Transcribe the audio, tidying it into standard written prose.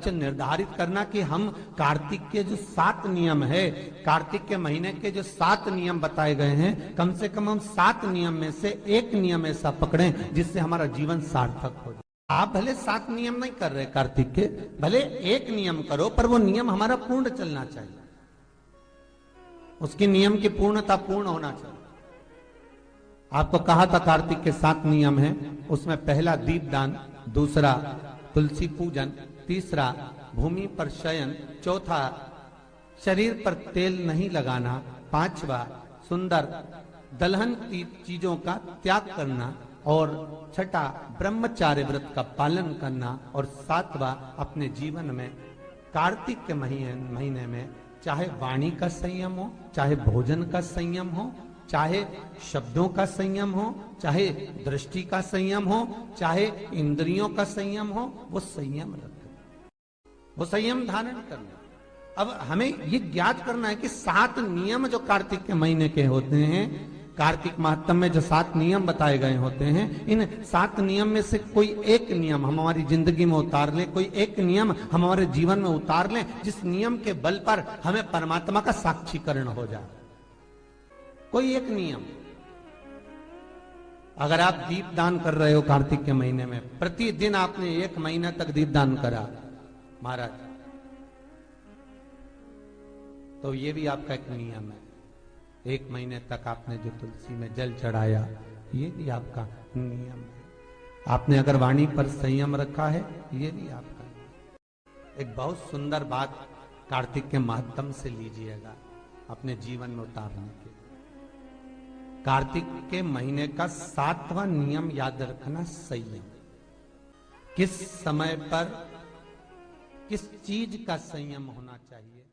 लक्ष्य निर्धारित करना कि हम कार्तिक के जो 7 नियम है, कार्तिक के महीने के जो 7 नियम बताए गए हैं, कम से कम हम 7 नियम में से एक नियम ऐसा पकड़ें जिससे हमारा जीवन सार्थक हो जाए। आप भले 7 नियम नहीं कर रहे कार्तिक के, भले एक नियम करो, पर वो नियम हमारा पूर्ण चलना चाहिए, उसकी नियम की पूर्णता पूर्ण होना चाहिए। आपको कहा था कार्तिक के 7 नियम हैं, उसमें पहला दीपदान, दूसरा तुलसी पूजन, तीसरा भूमि पर शयन, चौथा शरीर पर तेल नहीं लगाना, पांचवा सुंदर दलहन चीजों का त्याग करना, और छठा ब्रह्मचार्य व्रत का पालन करना, और सातवां अपने जीवन में कार्तिक के महीने में चाहे वाणी का संयम हो, चाहे भोजन का संयम हो, चाहे शब्दों का संयम हो, चाहे दृष्टि का संयम हो, चाहे इंद्रियों का संयम हो, वो संयम रखें, वो संयम धारण करना। अब हमें ये ज्ञात करना है कि 7 नियम जो कार्तिक के महीने के होते हैं, कार्तिक माहत्म्य में जो 7 नियम बताए गए होते हैं, इन 7 नियम में से कोई एक नियम हम हमारी जिंदगी में उतार लें, कोई एक नियम हम हमारे जीवन में उतार लें, जिस नियम के बल पर हमें परमात्मा का साक्षीकरण हो जाए। कोई एक नियम, अगर आप दीप दान कर रहे हो कार्तिक के महीने में, प्रतिदिन आपने 1 महीने तक दीप दान करा महाराज, तो ये भी आपका एक नियम है। 1 महीने तक आपने जो तुलसी में जल चढ़ाया, ये भी आपका नियम है। आपने अगर वाणी पर संयम रखा है, ये भी आपका नियम। एक बहुत सुंदर बात कार्तिक के माध्यम से लीजिएगा अपने जीवन में उतारने के। कार्तिक के महीने का 7वां नियम याद रखना, संयम। किस समय पर किस चीज का संयम होना चाहिए।